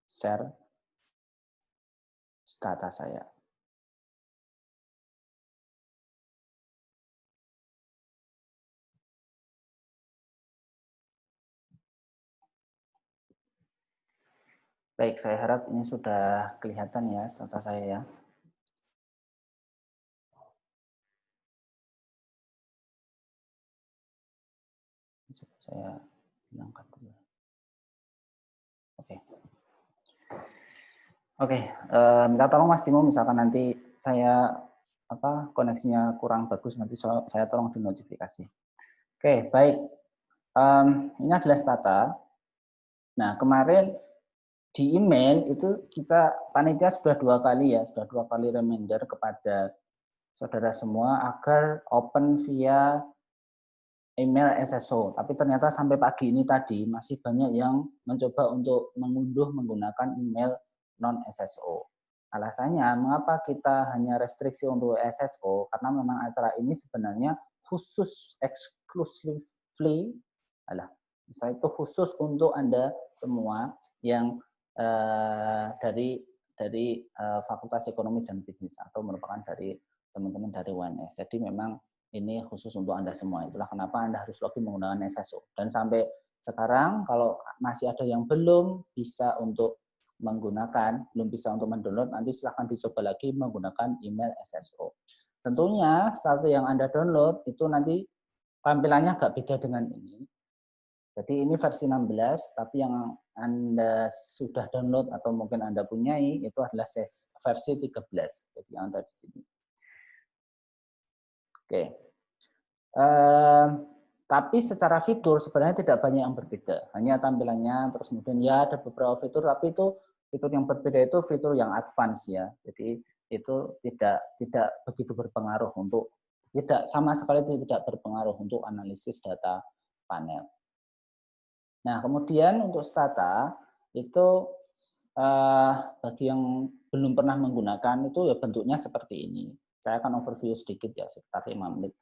share data saya. Baik, saya harap ini sudah kelihatan ya data saya ya. Saya hilangkan dulu. Oke, minta tolong Mas Timo, misalkan nanti saya koneksinya kurang bagus, nanti saya tolong di notifikasi. Oke, baik. Ini adalah data. Nah, kemarin di email itu kita panitia sudah 2 kali ya, sudah 2 kali reminder kepada saudara semua agar open via email SSO. Tapi ternyata sampai pagi ini tadi masih banyak yang mencoba untuk mengunduh menggunakan email non SSO. Alasannya mengapa kita hanya restriksi untuk SSO? Karena memang acara ini sebenarnya khusus exclusively, misalnya itu khusus untuk Anda semua yang dari Fakultas Ekonomi dan Bisnis atau merupakan dari teman-teman dari UNS. Jadi memang ini khusus untuk Anda semua. Itulah kenapa Anda harus login menggunakan SSO. Dan sampai sekarang kalau masih ada yang belum bisa untuk menggunakan, belum bisa untuk mendownload, nanti silahkan dicoba lagi menggunakan email SSO. Tentunya satu yang Anda download itu nanti tampilannya agak beda dengan ini. Jadi ini versi 16, tapi yang Anda sudah download atau mungkin Anda punyai itu adalah versi 13. Jadi yang ada di sini. Oke. Tapi secara fitur sebenarnya tidak banyak yang berbeda. Hanya tampilannya, terus kemudian ya ada beberapa fitur, tapi itu fitur yang berbeda itu fitur yang advance ya. Jadi itu tidak begitu berpengaruh untuk sama sekali tidak berpengaruh untuk analisis data panel. Nah, kemudian untuk stata itu bagi yang belum pernah menggunakan itu ya bentuknya seperti ini. Saya akan overview sedikit ya, sekitar 5 menit.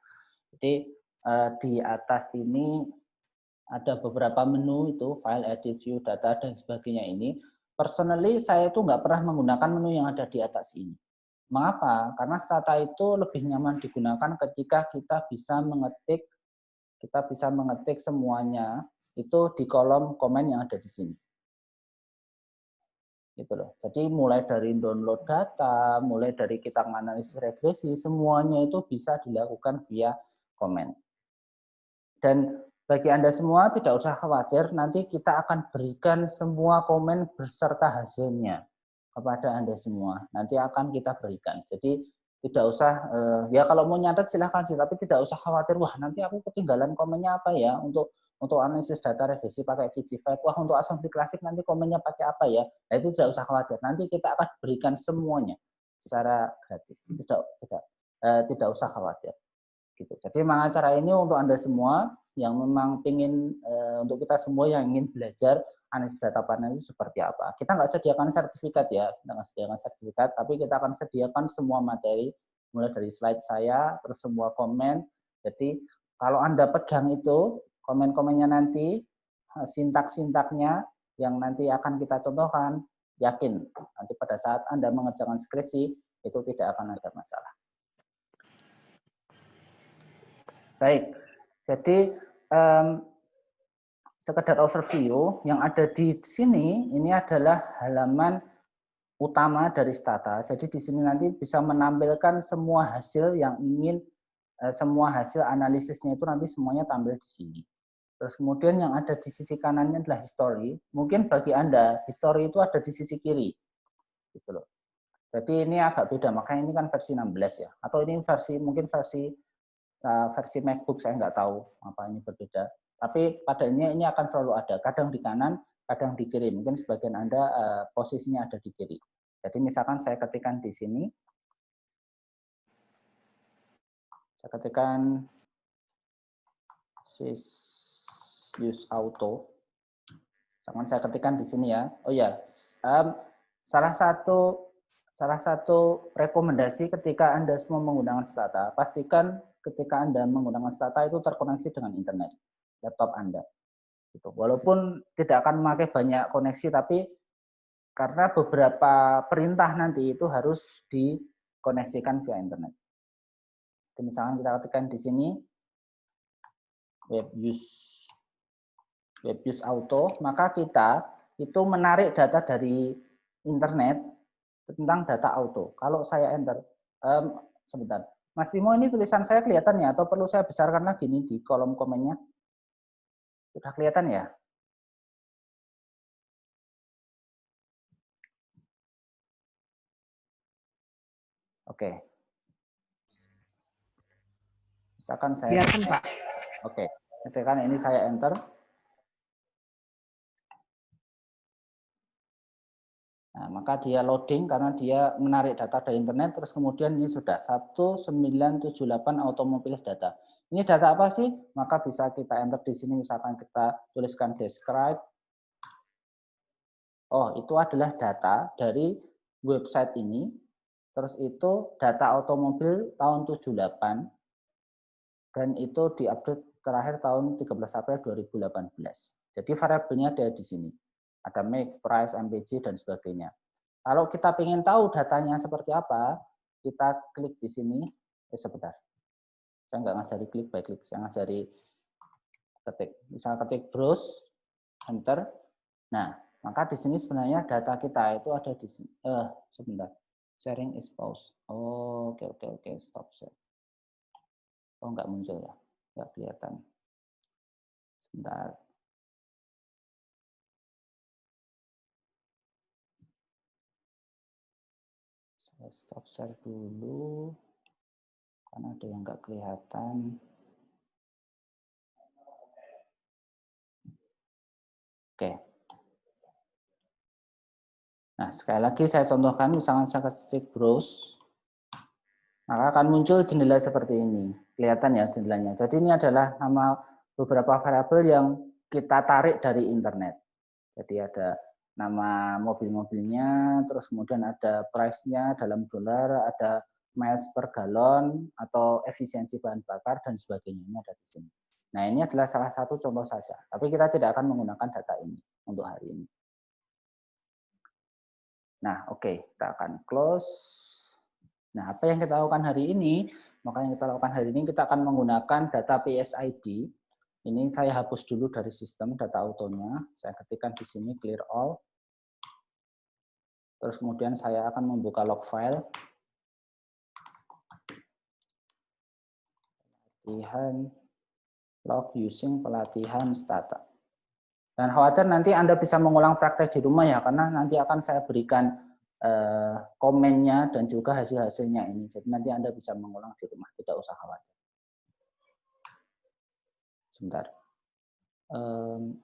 Jadi di atas ini ada beberapa menu itu, file, edit, view, data, dan sebagainya ini. Personally, saya itu nggak pernah menggunakan menu yang ada di atas ini. Mengapa? Karena stata itu lebih nyaman digunakan ketika kita bisa mengetik semuanya itu di kolom komen yang ada di sini. Gitu loh. Jadi mulai dari download data, mulai dari kita menganalisis regresi, semuanya itu bisa dilakukan via komen. Dan bagi Anda semua tidak usah khawatir, nanti kita akan berikan semua komen beserta hasilnya kepada Anda semua. Nanti akan kita berikan. Jadi tidak usah, ya kalau mau nyatet silahkan sih, tapi tidak usah khawatir, wah nanti aku ketinggalan komennya apa ya untuk analisis data regresi pakai VG5, wah untuk asumsi klasik nanti komennya pakai apa ya. Nah itu tidak usah khawatir, nanti kita akan berikan semuanya secara gratis, tidak usah khawatir. Gitu. Jadi memang acara ini untuk Anda semua yang memang ingin untuk kita semua yang ingin belajar analisis data panel itu seperti apa. Kita nggak sediakan sertifikat ya, kita nggak sediakan sertifikat, tapi kita akan sediakan semua materi, mulai dari slide saya, terus semua komen. Jadi kalau Anda pegang itu, komen-komennya nanti, sintak-sintaknya yang nanti akan kita contohkan, yakin nanti pada saat Anda mengerjakan skripsi, itu tidak akan ada masalah. Baik, jadi sekedar overview yang ada di sini ini adalah halaman utama dari Stata. Jadi di sini nanti bisa menampilkan semua hasil yang ingin semua hasil analisisnya itu nanti semuanya tampil di sini. Terus kemudian yang ada di sisi kanannya adalah history. Mungkin bagi Anda history itu ada di sisi kiri. Gitu loh. Jadi ini agak beda, makanya ini kan versi 16 ya. Atau ini mungkin versi MacBook saya nggak tahu apa ini berbeda. Tapi pada ini akan selalu ada, kadang di kanan, kadang di kiri. Mungkin sebagian Anda posisinya ada di kiri. Jadi misalkan saya ketikkan di sini, saya ketikkan use auto. Jangan saya ketikkan di sini ya. Oh ya, salah satu rekomendasi ketika Anda semua menggunakan Stata, pastikan ketika Anda menggunakan Stata itu terkoneksi dengan internet laptop Anda. Gitu. Walaupun tidak akan memakai banyak koneksi, tapi Karena beberapa perintah nanti itu harus dikoneksikan via internet. Jadi misalkan kita ketikkan di sini web use auto, maka kita itu menarik data dari internet tentang data auto. Kalau saya enter, sebentar, Mas Timo, ini tulisan saya kelihatan ya, atau perlu saya besarkan lagi nih di kolom komennya? Sudah kelihatan ya? Oke. Misalkan saya kelihatan, Pak. Oke. Misalkan ini saya enter. Nah, maka dia loading karena dia menarik data dari internet, terus kemudian ini sudah 1978 automobil data. Ini data apa sih? Maka bisa kita enter di sini, misalkan kita tuliskan describe. Oh, itu adalah data dari website ini, terus itu data automobil tahun 78, dan itu diupdate terakhir tahun 13 April 2018. Jadi variabelnya ada di sini. Ada make, price, MPG, dan sebagainya. Kalau kita ingin tahu datanya seperti apa, kita klik di sini. Sebentar. Saya nggak ngajari klik by klik, saya ngajari ketik. Misal ketik browse, enter. Nah, maka di sini sebenarnya data kita itu ada di sini. Sebentar. Sharing is pause. Oh, oke, stop share. Oh, nggak muncul ya. Nggak kelihatan. Sebentar. Saya stop share dulu. Karena ada yang nggak kelihatan. Oke. Nah, sekali lagi saya contohkan, misalkan saya ketik browse, maka akan muncul jendela seperti ini. Kelihatan ya jendelanya. Jadi ini adalah nama beberapa variabel yang kita tarik dari internet. Jadi ada nama mobil-mobilnya, terus kemudian ada price-nya dalam dolar, ada miles per galon, atau efisiensi bahan bakar, dan sebagainya. Ini ada di sini. Nah, ini adalah salah satu contoh saja. Tapi kita tidak akan menggunakan data ini untuk hari ini. Nah, oke, kita akan close. Nah, apa yang kita lakukan hari ini? Maka yang kita lakukan hari ini, kita akan menggunakan data PSID. Ini saya hapus dulu dari sistem data autonya. Saya ketikkan di sini clear all. Terus kemudian saya akan membuka log file. Pelatihan log using pelatihan stata. Dan khawatir nanti Anda bisa mengulang praktek di rumah ya, karena nanti akan saya berikan komennya dan juga hasil-hasilnya ini. Jadi nanti Anda bisa mengulang di rumah, tidak usah khawatir. Sebentar.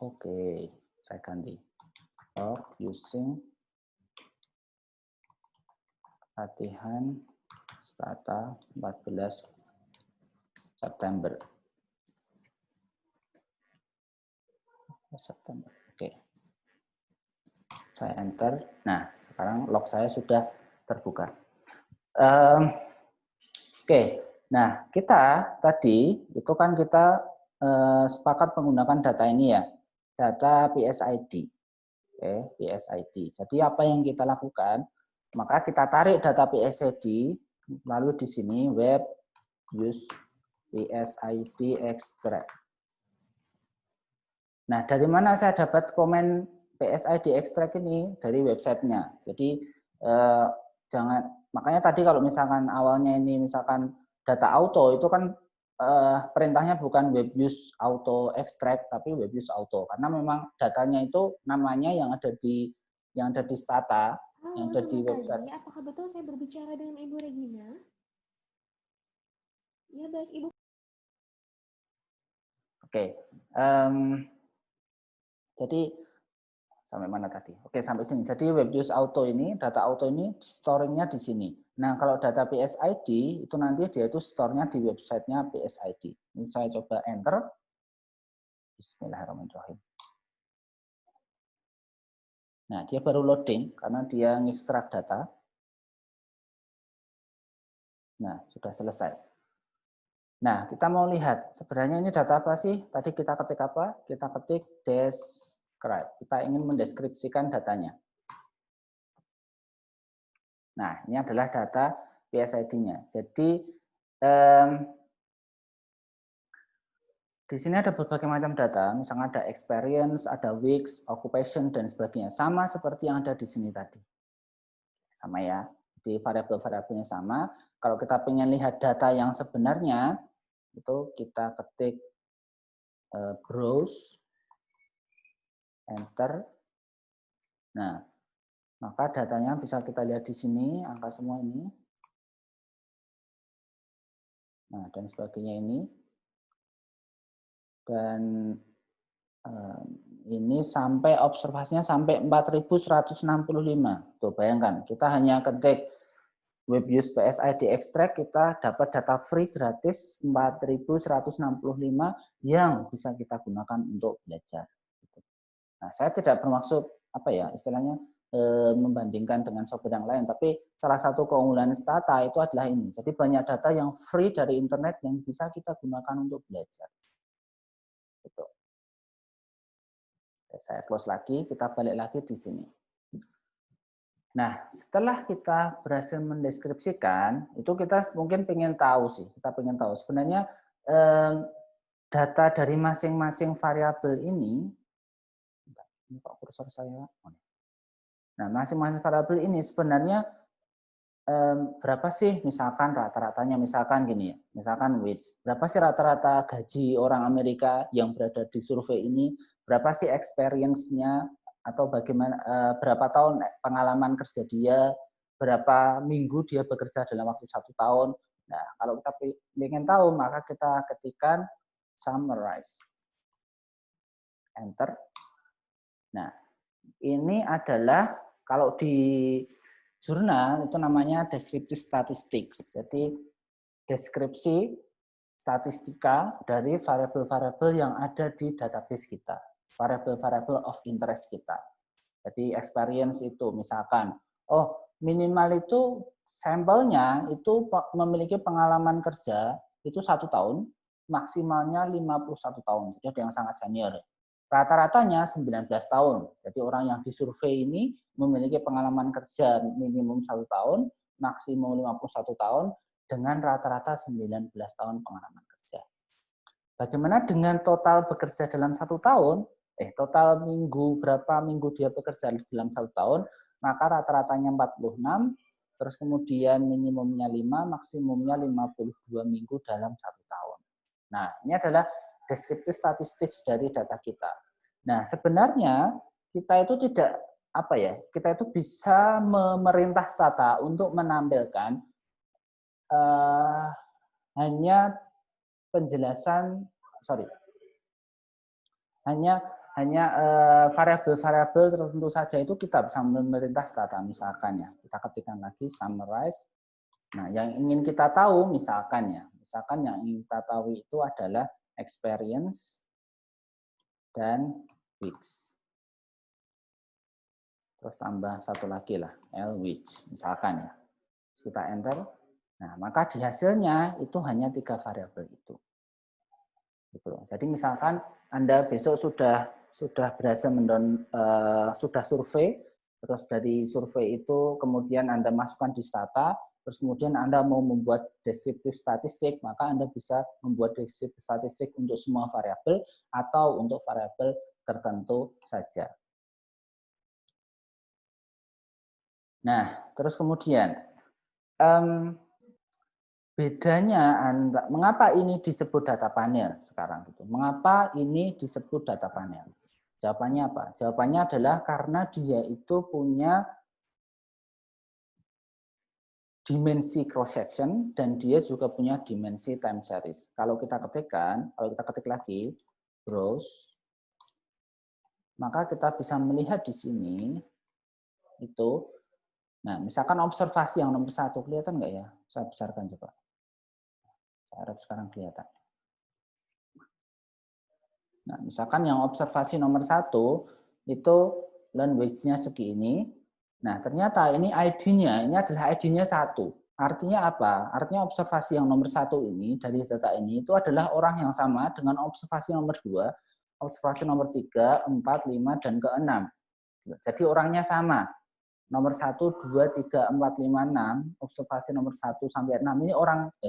Oke, saya ganti. Log using latihan stata 14 September. Oke. Saya enter. Nah, sekarang log saya sudah terbuka. Oke. Nah, kita tadi itu kan kita sepakat menggunakan data ini ya, data PSID. Oke, PSID. Jadi apa yang kita lakukan? Maka kita tarik data PSID, lalu di sini web use PSID extract. Nah, dari mana saya dapat komen PSID extract ini? Dari websitenya. Jadi makanya tadi kalau misalkan awalnya ini misalkan data auto itu kan perintahnya bukan web use auto extract tapi web use auto, karena memang datanya itu namanya yang ada di stata, yang ada di website. Apakah betul saya berbicara dengan Ibu Regina? Ya, baik Ibu. Oke. Jadi sampai mana tadi? Oke, sampai sini. Jadi web use auto ini, data auto ini storing-nya di sini. Nah, kalau data PSID itu nanti dia itu store-nya di website-nya PSID. Ini saya coba enter. Bismillahirrahmanirrahim. Nah, dia baru loading karena dia ngekstrak data. Nah, sudah selesai. Nah, kita mau lihat sebenarnya ini data apa sih? Tadi kita ketik apa? Kita ketik describe. Kita ingin mendeskripsikan datanya. Nah, ini adalah data PSID-nya. Jadi, di sini ada berbagai macam data, misalnya ada experience, ada weeks, occupation, dan sebagainya. Sama seperti yang ada di sini tadi. Sama ya, di variabel-variabelnya sama. Kalau kita pengen lihat data yang sebenarnya, itu kita ketik browse, enter. Nah, maka datanya bisa kita lihat di sini, angka semua ini. Nah, dan sebagainya ini. Dan ini sampai observasinya sampai 4165. Tuh, bayangkan, kita hanya ketik web use PSID extract, kita dapat data free gratis 4165 yang bisa kita gunakan untuk belajar. Nah, saya tidak bermaksud apa ya, istilahnya membandingkan dengan software yang lain, tapi salah satu keunggulan Stata itu adalah ini. Jadi banyak data yang free dari internet yang bisa kita gunakan untuk belajar. Gitu. Saya close lagi, kita balik lagi di sini. Nah, setelah kita berhasil mendeskripsikan, itu kita mungkin pengen tahu sih, kita pengen tahu sebenarnya data dari masing-masing variabel ini Pak kursor saya. Nah, masing-masing variabel ini sebenarnya berapa sih misalkan rata-ratanya, misalkan gini ya, misalkan wage, berapa sih rata-rata gaji orang Amerika yang berada di survei ini, berapa sih experience-nya, atau bagaimana berapa tahun pengalaman kerja dia, berapa minggu dia bekerja dalam waktu 1 tahun. Nah, kalau kita ingin tahu, maka kita ketikkan summarize, enter. Nah, ini adalah kalau di jurnal itu namanya descriptive statistics. Jadi deskripsi statistika dari variabel-variabel yang ada di database kita, variabel-variabel of interest kita. Jadi experience itu misalkan, oh minimal itu sampelnya itu memiliki pengalaman kerja itu 1 tahun, maksimalnya 51 tahun. Jadi ada yang sangat senior. Rata-ratanya 19 tahun. Jadi orang yang disurvei ini memiliki pengalaman kerja minimum 1 tahun, maksimum 51 tahun, dengan rata-rata 19 tahun pengalaman kerja. Bagaimana dengan total bekerja dalam 1 tahun? Total minggu, berapa minggu dia bekerja dalam 1 tahun, maka rata-ratanya 46, terus kemudian minimumnya 5, maksimumnya 52 minggu dalam 1 tahun. Nah, ini adalah descriptive statistics dari data kita. Nah, sebenarnya kita itu tidak apa ya? Kita itu bisa memerintah Stata untuk menampilkan hanya penjelasan, hanya variabel-variabel tertentu saja itu kita bisa memerintah Stata. Misalkan ya, kita ketikkan lagi summarize. Nah, yang ingin kita tahu misalkan yang ingin kita tahu itu adalah experience dan weeks. Terus tambah satu lagi lah, L which, misalkan ya. Kita enter. Nah, maka di hasilnya itu hanya 3 variabel itu. Gitu. Jadi misalkan Anda besok sudah berhasil sudah survei, terus dari survei itu kemudian Anda masukkan di Stata, terus kemudian Anda mau membuat deskriptif statistik, maka Anda bisa membuat deskriptif statistik untuk semua variabel atau untuk variabel tertentu saja. Nah, terus kemudian bedanya mengapa ini disebut data panel sekarang gitu? Mengapa ini disebut data panel? Jawabannya apa? Jawabannya adalah karena dia itu punya dimensi cross section dan dia juga punya dimensi time series. Kalau kita ketik lagi browse, maka kita bisa melihat di sini itu. Nah, misalkan observasi yang nomor 1 kelihatan nggak ya? Saya besarkan coba. Saya harap sekarang kelihatan. Nah, misalkan yang observasi nomor 1 itu learn weights-nya segini. Nah, ternyata ini ID-nya, ini adalah ID-nya 1. Artinya apa? Artinya observasi yang nomor 1 ini, dari data ini, itu adalah orang yang sama dengan observasi nomor 2, observasi nomor 3, 4, 5, dan ke-6. Jadi orangnya sama. nomor 1, 2, 3, 4, 5, 6, observasi nomor 1 sampai 6 ini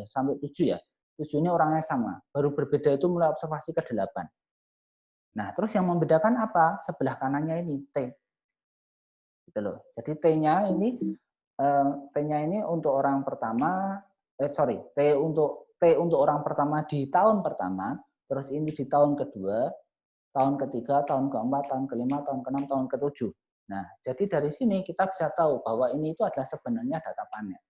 sampai 7 ya. 7 ini orangnya sama. Baru berbeda itu mulai observasi ke-8. Nah, terus yang membedakan apa? Sebelah kanannya ini T. Gitu loh. Jadi T-nya ini untuk orang pertama, T untuk orang pertama di tahun pertama, terus ini di tahun kedua, tahun ketiga, tahun keempat, tahun kelima, tahun keenam, tahun ketujuh. Nah, jadi dari sini kita bisa tahu bahwa ini itu adalah sebenarnya data panel.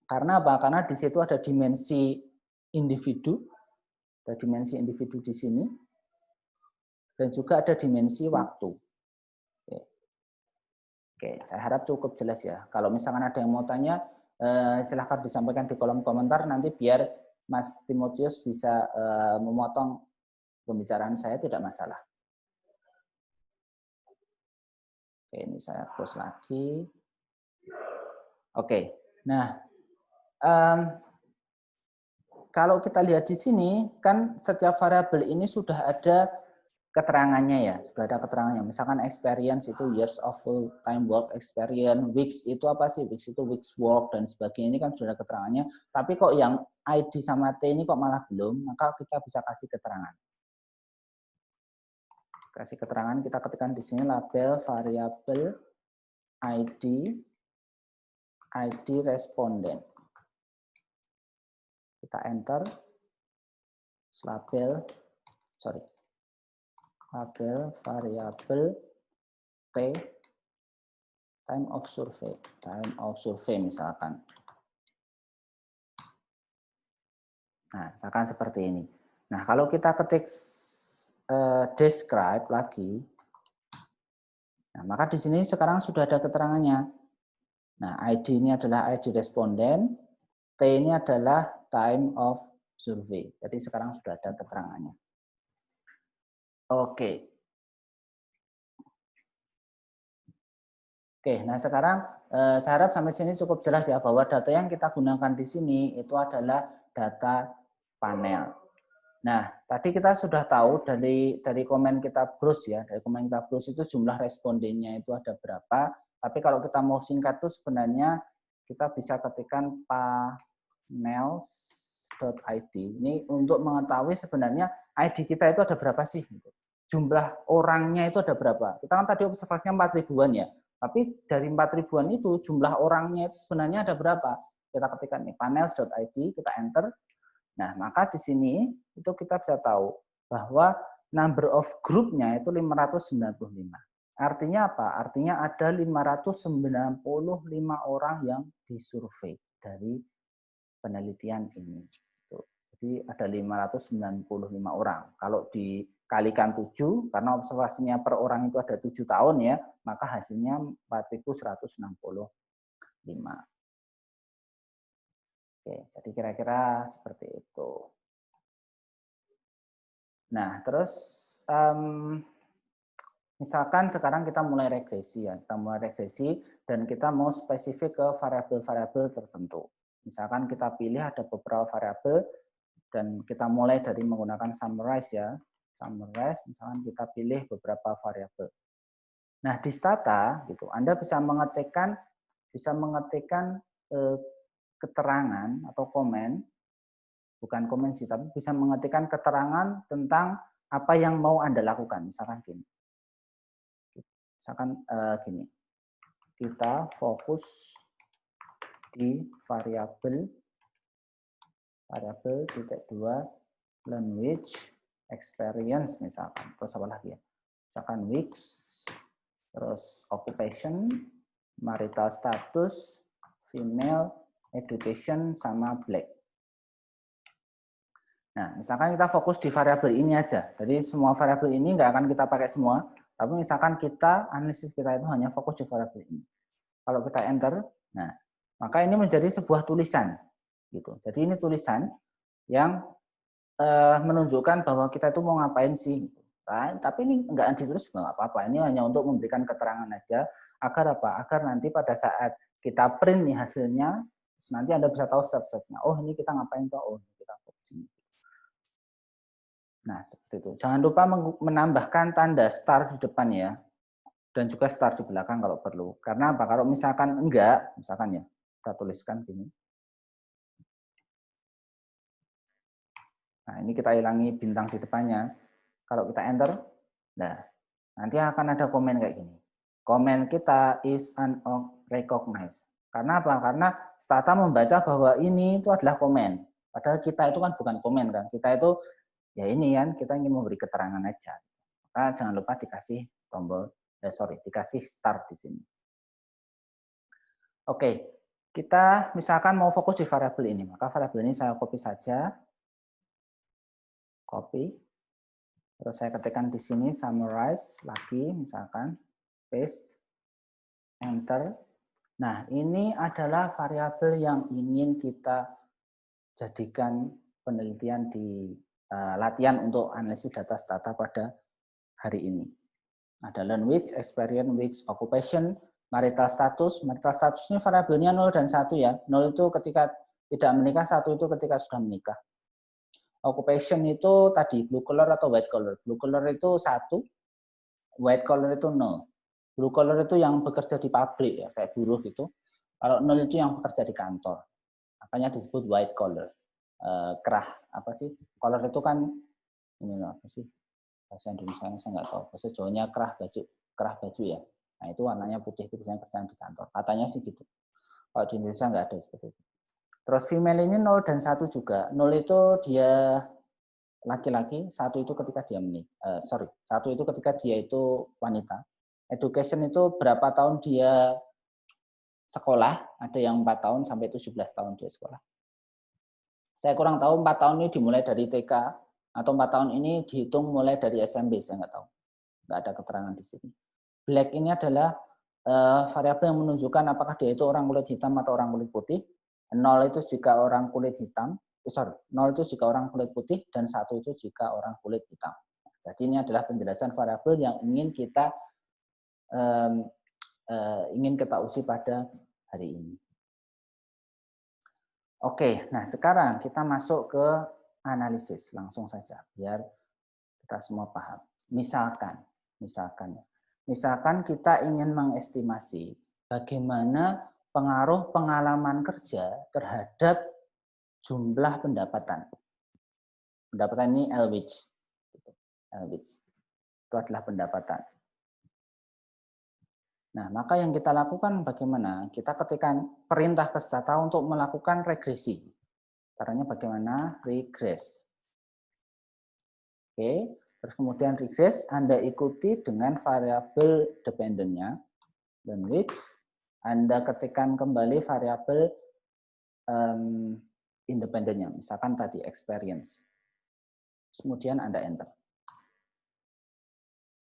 Karena apa? Karena di situ ada dimensi individu, di sini, dan juga ada dimensi waktu. Oke, saya harap cukup jelas ya. Kalau misalkan ada yang mau tanya, silahkan disampaikan di kolom komentar, nanti biar Mas Timotius bisa memotong pembicaraan saya, tidak masalah. Oke, ini saya close lagi. Oke, nah kalau kita lihat di sini, kan setiap variabel ini sudah ada keterangannya ya, sudah ada keterangannya. Misalkan experience itu years of full time work experience, weeks itu apa sih? Weeks itu weeks work dan sebagainya, ini kan sudah ada keterangannya. Tapi kok yang ID sama T ini kok malah belum, maka kita bisa kasih keterangan. Kasih keterangan, kita ketikkan di sini label variabel ID responden. Kita enter label variabel T time of survey misalkan. Nah, misalkan seperti ini. Nah, kalau kita ketik describe lagi, nah, maka di sini sekarang sudah ada keterangannya. Nah, ID ini adalah ID responden, T ini adalah time of survey. Jadi sekarang sudah ada keterangannya. Oke. Oke, nah sekarang saya harap sampai sini cukup jelas ya bahwa data yang kita gunakan di sini itu adalah data panel. Nah, tadi kita sudah tahu dari komen kita browse ya, dari komen kita browse itu jumlah respondennya itu ada berapa. Tapi kalau kita mau singkat itu sebenarnya kita bisa ketikkan panels.id. Ini untuk mengetahui sebenarnya ID kita itu ada berapa sih? Jumlah orangnya itu ada berapa? Kita kan tadi observasinya 4 ribuan ya. Tapi dari 4 ribuan itu jumlah orangnya itu sebenarnya ada berapa? Kita ketikkan nih panels.id, kita enter. Nah, maka di sini itu kita bisa tahu bahwa number of group-nya itu 595. Artinya apa? Artinya ada 595 orang yang disurvei dari penelitian ini. Jadi ada 595 orang. Kalau dikalikan 7, karena observasinya per orang itu ada 7 tahun ya, maka hasilnya 4.165. Oke, jadi kira-kira seperti itu. Nah, terus misalkan sekarang kita mulai regresi ya, dan kita mau spesifik ke variabel-variabel tertentu. Misalkan kita pilih ada beberapa variabel dan kita mulai dari menggunakan summarize ya. Summarize, misalkan kita pilih beberapa variabel. Nah, di stata gitu, Anda bisa mengetikkan keterangan atau komen, bukan komen sih, tapi bisa mengetikkan keterangan tentang apa yang mau Anda lakukan. Misalkan gini. Gini. Kita fokus di variabel titik 2 language experience misalkan. Terus apa lagi ya? Misalkan weeks, terus occupation, marital status, female, education, sama black. Nah, misalkan kita fokus di variabel ini aja. Jadi semua variabel ini nggak akan kita pakai semua, tapi misalkan analisis kita itu hanya fokus di variabel ini. Kalau kita enter, nah, maka ini menjadi sebuah tulisan. Gitu. Jadi ini tulisan yang menunjukkan bahwa kita itu mau ngapain sih. Gitu. Nah, tapi ini nggak ditulis nggak apa-apa. Ini hanya untuk memberikan keterangan aja. Agar apa? Agar nanti pada saat kita print nih hasilnya, nanti Anda bisa tahu step-stepnya. Oh, ini kita ngapain tuh? Oh, ini kita fokus ini. Nah, seperti itu. Jangan lupa menambahkan tanda star di depan ya. dan juga star di belakang kalau perlu. Karena apa? Kalau misalkan enggak, misalkan ya, kita tuliskan gini. Nah, ini kita hilangi bintang di depannya. Kalau kita enter, nah, nanti akan ada komen kayak gini. Komen kita is unrecognized. Karena apa? Karena Stata membaca bahwa ini itu adalah komen. Padahal kita itu kan bukan komen kan. Kita itu ya ini kan kita ingin memberi keterangan aja. Maka jangan lupa dikasih tombol dikasih start di sini. Oke, kita misalkan mau fokus di variabel ini, maka variabel ini saya copy saja. Copy. Terus saya ketikkan di sini summarize lagi misalkan paste enter. Nah, ini adalah variabel yang ingin kita jadikan penelitian di latihan untuk analisis data Stata pada hari ini. Ada learn which, experience which, occupation, marital status. Marital status ini variabelnya 0 dan 1 ya. 0 itu ketika tidak menikah, 1 itu ketika sudah menikah. Occupation itu tadi blue collar atau white collar. Blue collar itu 1, white collar itu 0. Blue collar itu yang bekerja di pabrik ya, kayak buruh gitu. Kalau 0 itu yang bekerja di kantor. Makanya disebut white collar. Kerah apa sih? Collar itu kan ini apa sih? Bahasa Indonesia saya nggak tahu. Bahasa Jawanya kerah baju ya. Nah itu warnanya putih itu biasanya kerjaan di kantor. Katanya sih gitu. Kalau di Indonesia nggak ada seperti itu. Terus female ini 0 dan 1 juga. 0 itu dia laki-laki, 1 itu ketika dia menikah. 1 itu ketika dia itu wanita. Education itu berapa tahun dia sekolah, ada yang 4 tahun sampai 17 tahun dia sekolah. Saya kurang tahu 4 tahun ini dimulai dari TK atau 4 tahun ini dihitung mulai dari SMP, saya nggak tahu. Nggak ada keterangan di sini. Black ini adalah variabel yang menunjukkan apakah dia itu orang kulit hitam atau orang kulit putih. 0 itu jika orang kulit hitam, 0 itu jika orang kulit putih, dan 1 itu jika orang kulit hitam. Jadi ini adalah penjelasan variabel yang ingin kita uji pada hari ini. Oke, nah sekarang kita masuk ke analisis langsung saja biar kita semua paham. Misalkan kita ingin mengestimasi bagaimana pengaruh pengalaman kerja terhadap jumlah pendapatan. Pendapatan ini LWage. LWage. Itu adalah pendapatan. Nah, maka yang kita lakukan bagaimana? Kita ketikkan perintah ke Stata untuk melakukan regresi. Caranya bagaimana? Regress. Oke, terus kemudian regress Anda ikuti dengan variabel dependennya, dan which Anda ketikkan kembali variabel independennya, misalkan tadi experience. Kemudian Anda enter.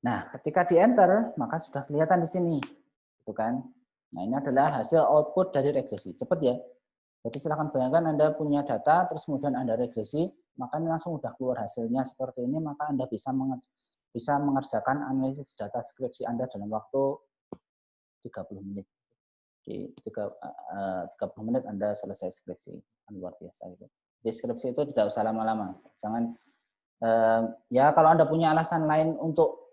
Nah, ketika di enter, maka sudah kelihatan di sini. Itu kan. Nah, ini adalah hasil output dari regresi. Cepat ya. Jadi silakan bayangkan Anda punya data, terus kemudian Anda regresi, maka ini langsung sudah keluar hasilnya seperti ini, maka Anda bisa mengerjakan analisis data skripsi Anda dalam waktu 30 menit. Di 30 menit Anda selesai skripsi. Luar biasa itu. Di skripsi itu tidak usah lama-lama. Jangan ya kalau Anda punya alasan lain untuk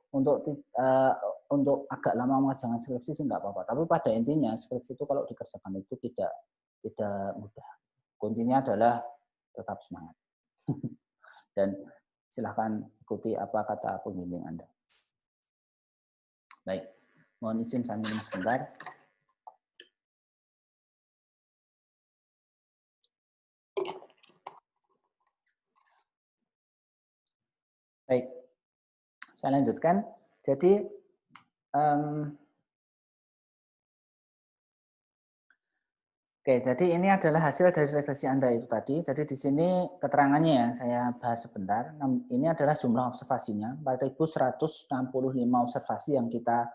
agak lama mengerjakan skripsi sih nggak apa-apa. Tapi pada intinya skripsi itu kalau dikerjakan itu tidak mudah. Kuncinya adalah tetap semangat. Dan silahkan ikuti apa kata pembimbing Anda. Baik, mohon izin saya minum sebentar. Baik, saya lanjutkan. Jadi oke, jadi ini adalah hasil dari regresi Anda itu tadi. Jadi di sini keterangannya ya, saya bahas sebentar. Ini adalah jumlah observasinya, 4.165 observasi yang kita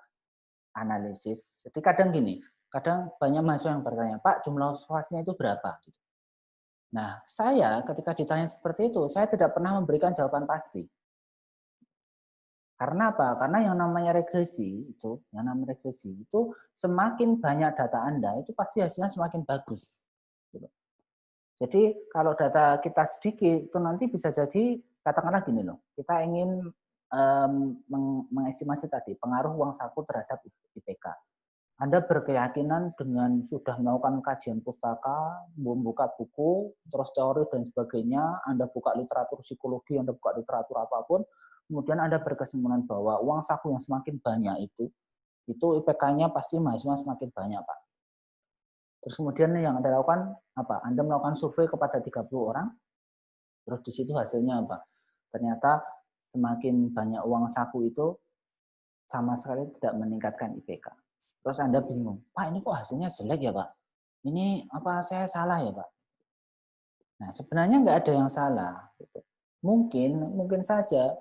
analisis. Jadi kadang gini, kadang banyak mahasiswa yang bertanya, Pak, jumlah observasinya itu berapa? Nah, saya ketika ditanya seperti itu, saya tidak pernah memberikan jawaban pasti. Karena apa? Karena yang namanya regresi itu semakin banyak data Anda, itu pasti hasilnya semakin bagus. Jadi kalau data kita sedikit, itu nanti bisa jadi katakanlah gini loh, kita ingin mengestimasi tadi pengaruh uang saku terhadap IPK. Anda berkeyakinan dengan sudah melakukan kajian pustaka, membuka buku, terus teori dan sebagainya, Anda buka literatur psikologi, Anda buka literatur apapun, kemudian Anda berkesimpulan bahwa uang saku yang semakin banyak itu IPK-nya pasti mahasiswa semakin banyak, Pak. Terus kemudian yang Anda lakukan apa? Anda melakukan survei kepada 30 orang, terus di situ hasilnya apa? Ternyata semakin banyak uang saku itu sama sekali tidak meningkatkan IPK. Terus Anda bingung, Pak ini kok hasilnya jelek ya Pak? Ini apa saya salah ya Pak? Nah sebenarnya nggak ada yang salah. Mungkin saja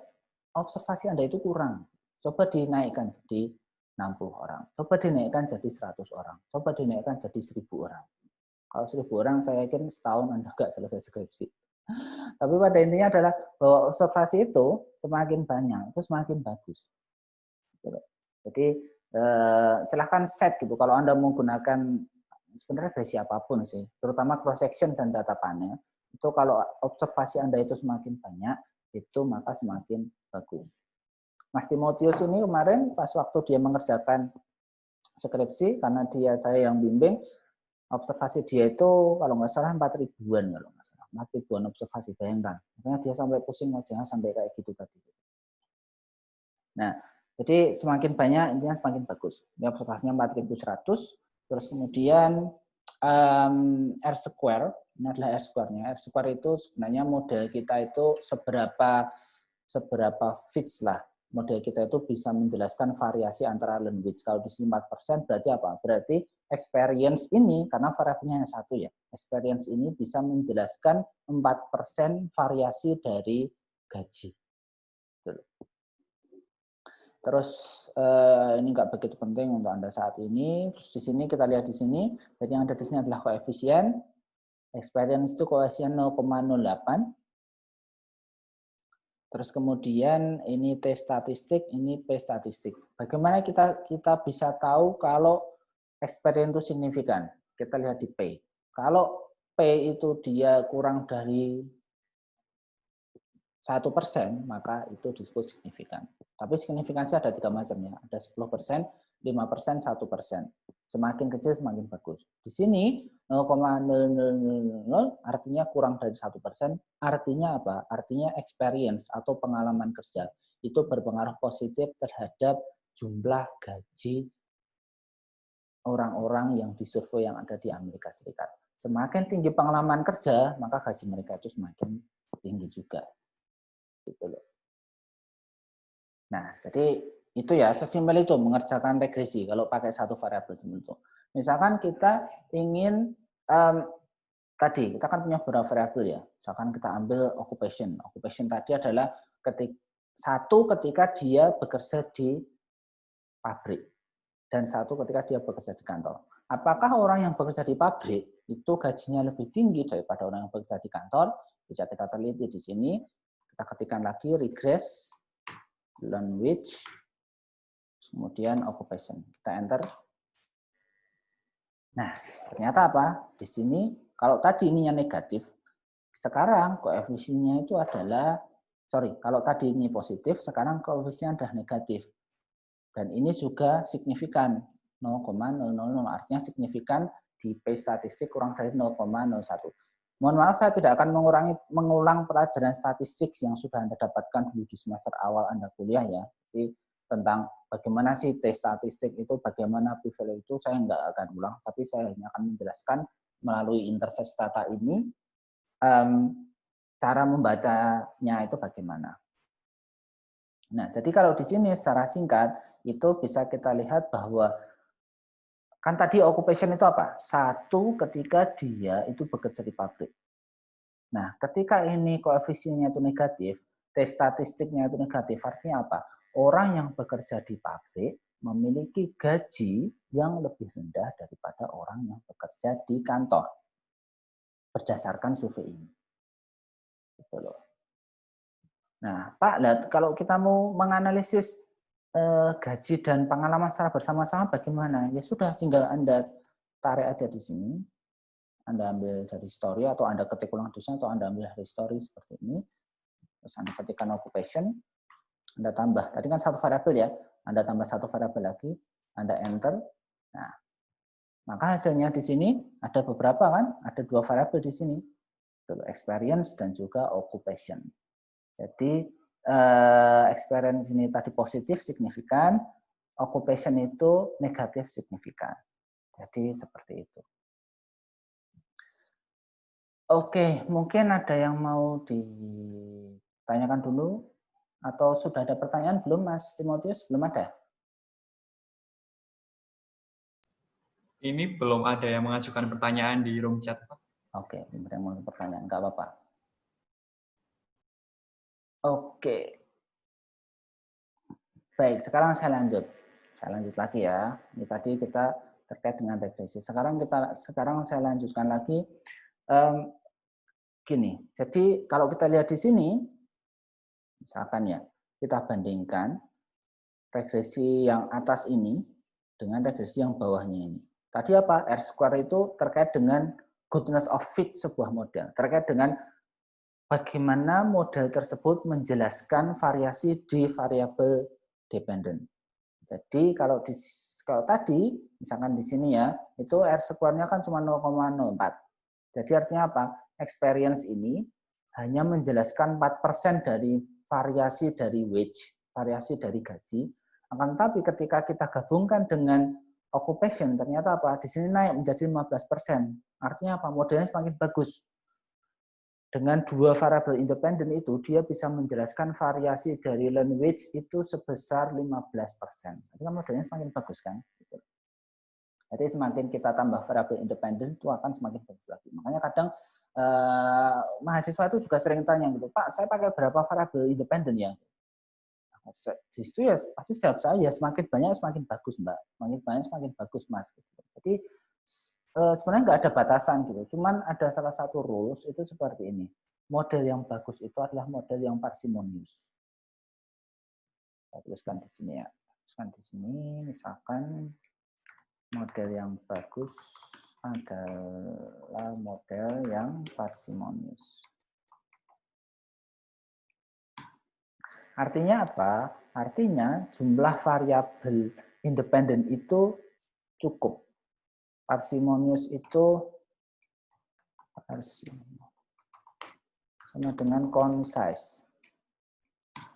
observasi Anda itu kurang. Coba dinaikkan jadi 60 orang. Coba dinaikkan jadi 100 orang. Coba dinaikkan jadi 1000 orang. Kalau 1000 orang saya yakin setahun Anda nggak selesai skripsi. Tapi pada intinya adalah bahwa observasi itu semakin banyak, itu semakin bagus. Jadi silahkan set gitu. Kalau Anda menggunakan sebenarnya dari siapapun sih, terutama cross section dan data panel, itu kalau observasi Anda itu semakin banyak, itu maka semakin bagus. Mas Timotius ini kemarin pas waktu dia mengerjakan skripsi, karena saya yang bimbing, observasi dia itu kalau nggak salah 4 ribuan kalau nggak salah. 4 ribuan observasi, bayangkan. Makanya dia sampai pusing aja sampai kayak gitu tadi. Nah, jadi semakin banyak intinya semakin bagus. Ini observasinya 4100, terus kemudian R square, ini adalah R square-nya. R square itu sebenarnya model kita itu seberapa fix lah. Model kita itu bisa menjelaskan variasi antara language. Kalau di sini 4% berarti apa? Berarti experience ini, karena variabelnya hanya satu ya, experience ini bisa menjelaskan 4% variasi dari gaji. Terus ini nggak begitu penting untuk Anda saat ini. Terus di sini kita lihat di sini, jadi yang ada di sini adalah koefisien. Experience itu koefisien 0,08. Terus kemudian ini T statistik, ini P statistik. Bagaimana kita bisa tahu kalau experience itu signifikan? Kita lihat di P. Kalau P itu dia kurang dari 1%, maka itu disebut signifikan. Tapi signifikansi ada 3 macam ya. Ada 10%, 5%, 1%. Semakin kecil semakin bagus. Di sini 0,0000 artinya kurang dari 1%. Artinya apa? Artinya experience atau pengalaman kerja. Itu berpengaruh positif terhadap jumlah gaji orang-orang yang disurvei yang ada di Amerika Serikat. Semakin tinggi pengalaman kerja, maka gaji mereka itu semakin tinggi juga. Gitu loh. Nah, jadi itu ya sesimpel itu mengerjakan regresi kalau pakai satu variabel seperti itu. Misalkan kita ingin tadi kita kan punya beberapa variabel ya. Misalkan kita ambil occupation. Occupation tadi adalah ketika dia bekerja di pabrik dan satu ketika dia bekerja di kantor. Apakah orang yang bekerja di pabrik itu gajinya lebih tinggi daripada orang yang bekerja di kantor? Bisa kita teliti di sini. Kita ketikkan lagi regress, language, kemudian occupation. Kita enter. Nah, ternyata apa? Di sini, kalau tadi ininya negatif, sekarang koefisiennya itu adalah, kalau tadi ini positif, sekarang koefisiennya adalah negatif. Dan ini juga signifikan, 0,000, artinya signifikan di P statistik kurang dari 0,01. Mohon maaf, saya tidak akan mengulang pelajaran statistik yang sudah Anda dapatkan dulu di semester awal Anda kuliah ya. Jadi tentang bagaimana sih T statistik itu, bagaimana p-value itu, saya nggak akan ulang, tapi saya hanya akan menjelaskan melalui interface data ini, cara membacanya itu bagaimana. Nah, jadi kalau di sini secara singkat, itu bisa kita lihat bahwa kan tadi occupation itu apa? Satu ketika dia itu bekerja di pabrik. Nah, ketika ini koefisiennya itu negatif, T statistiknya itu negatif, artinya apa? Orang yang bekerja di pabrik memiliki gaji yang lebih rendah daripada orang yang bekerja di kantor. Berdasarkan survei ini. Gitu loh. Nah, Pak, kalau kita mau menganalisis gaji dan pengalaman secara bersama-sama bagaimana? Ya sudah, tinggal Anda tarik aja di sini. Anda ambil dari story atau Anda ketik ulang di sini atau Anda ambil dari story seperti ini. Terus Anda ketikkan occupation. Anda tambah. Tadi kan satu variabel ya. Anda tambah satu variabel lagi, Anda enter. Nah, maka hasilnya di sini ada beberapa kan? Ada dua variabel di sini. Experience dan juga occupation. Jadi experience ini tadi positif signifikan, occupation itu negatif signifikan. Jadi seperti itu. Oke, mungkin ada yang mau ditanyakan dulu atau sudah ada pertanyaan belum, Mas Timotius? Belum ada? Ini belum ada yang mengajukan pertanyaan di room chat, Pak. Oke, belum ada yang mau pertanyaan, nggak apa-apa. Oke. Baik, sekarang saya lanjut. Saya lanjut lagi ya. Ini tadi kita terkait dengan regresi. Sekarang saya lanjutkan lagi. Gini, jadi kalau kita lihat di sini, misalkan ya, kita bandingkan regresi yang atas ini dengan regresi yang bawahnya ini. Tadi apa? R-square itu terkait dengan goodness of fit sebuah model. Terkait dengan bagaimana model tersebut menjelaskan variasi di variabel dependent. Jadi kalau tadi, misalkan di sini ya, itu R-square-nya kan cuma 0,04. Jadi artinya apa? Experience ini hanya menjelaskan 4% dari variasi dari wage, variasi dari gaji. Akan tetapi ketika kita gabungkan dengan occupation, ternyata apa? Di sini naik menjadi 15%. Artinya apa? Modelnya semakin bagus. Dengan dua variabel independen itu, dia bisa menjelaskan variasi dari land wage itu sebesar 15%. Jadi kan modelnya semakin bagus kan? Jadi semakin kita tambah variabel independen itu akan semakin bagus lagi. Makanya kadang mahasiswa itu juga sering tanya gitu, Pak, saya pakai berapa variabel independen ya? Justru ya pasti jawab saya semakin banyak semakin bagus, Mbak. Semakin banyak semakin bagus, Mas. Jadi sebenarnya nggak ada batasan gitu. Cuman ada salah satu rules itu seperti ini. Model yang bagus itu adalah model yang parsimonius. Saya tuliskan di sini ya. Tuliskan di sini, misalkan model yang bagus adalah model yang parsimonius. Artinya apa? Artinya jumlah variabel independen itu cukup. Parsimonius itu sama dengan concise.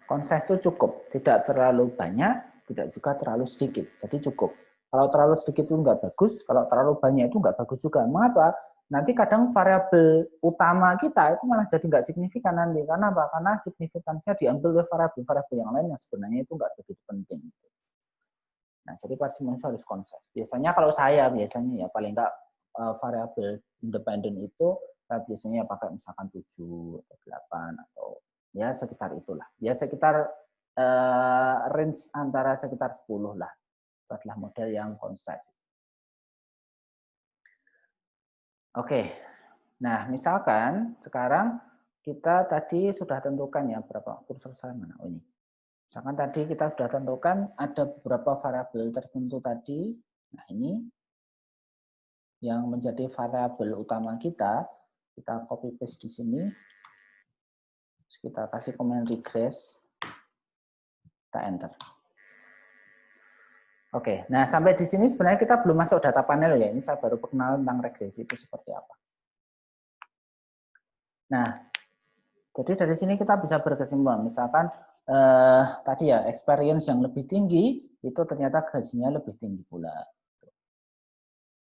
Concise itu cukup, tidak terlalu banyak, tidak juga terlalu sedikit. Jadi cukup. Kalau terlalu sedikit itu nggak bagus, kalau terlalu banyak itu nggak bagus juga. Mengapa? Nanti kadang variabel utama kita itu malah jadi nggak signifikan nanti. Karena apa? Karena signifikansinya diambil oleh variabel-variabel yang lain yang sebenarnya itu nggak begitu penting. Nah, jadi parsimonius harus concise. Biasanya kalau saya ya paling nggak variabel independen itu biasanya pakai misalkan 7 atau 8 atau ya sekitar itulah. Ya sekitar range antara sekitar 10 lah. Itu adalah model yang concise. Oke. Nah, misalkan sekarang kita tadi sudah tentukan ya berapa kursor saya mana? Oh ini. Misalkan tadi kita sudah tentukan ada beberapa variabel tertentu tadi. Nah, ini yang menjadi variabel utama kita copy paste di sini. Terus kita kasih command regress, kita enter. Oke, nah sampai di sini sebenarnya kita belum masuk data panel ya. Ini saya baru perkenalan tentang regresi itu seperti apa. Nah, jadi dari sini kita bisa berkesimpulan. Misalkan tadi ya experience yang lebih tinggi itu ternyata gajinya lebih tinggi pula.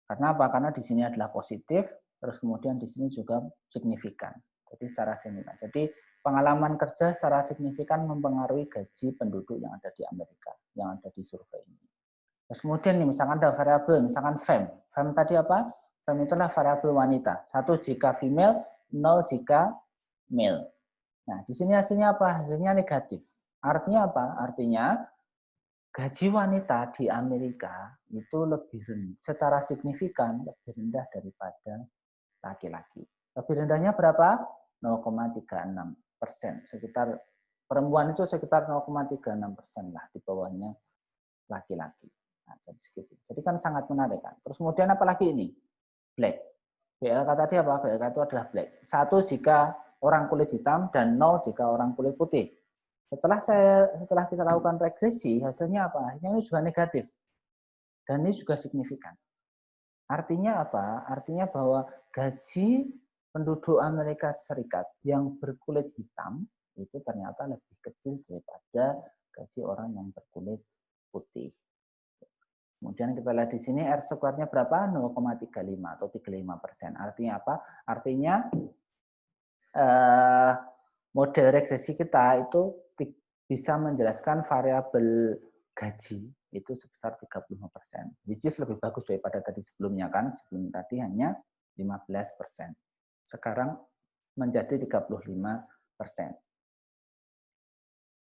Karena apa? Karena di sini adalah positif, terus kemudian di sini juga signifikan. Jadi secara signifikan. Jadi pengalaman kerja secara signifikan mempengaruhi gaji penduduk yang ada di Amerika, yang ada di survei ini. Terus kemudian nih, misalkan ada variabel, misalkan fem. Fem tadi apa? Fem itu adalah variabel wanita. 1 jika female, 0 jika male. Nah, di sini hasilnya apa? Hasilnya negatif. Artinya apa? Artinya gaji wanita di Amerika itu lebih rendah, secara signifikan lebih rendah daripada laki-laki. Lebih rendahnya berapa? 0,36%. Sekitar perempuan itu sekitar 0,36% lah di bawahnya laki-laki. Nah, jadi segitu. Jadi kan sangat menarik kan. Terus kemudian apalagi ini? Black. BLK tadi apa? BLK itu adalah black. 1 jika orang kulit hitam dan 0 jika orang kulit putih. Setelah kita lakukan regresi, hasilnya apa? Hasilnya juga negatif. Dan ini juga signifikan. Artinya apa? Artinya bahwa gaji penduduk Amerika Serikat yang berkulit hitam itu ternyata lebih kecil daripada gaji orang yang berkulit putih. Kemudian kita lihat di sini R square-nya berapa? 0,35 atau 35%. Artinya apa? Artinya model regresi kita itu bisa menjelaskan variabel gaji itu sebesar 35%, which is lebih bagus daripada tadi sebelumnya kan, sebelum tadi hanya 15%. Sekarang menjadi 35%.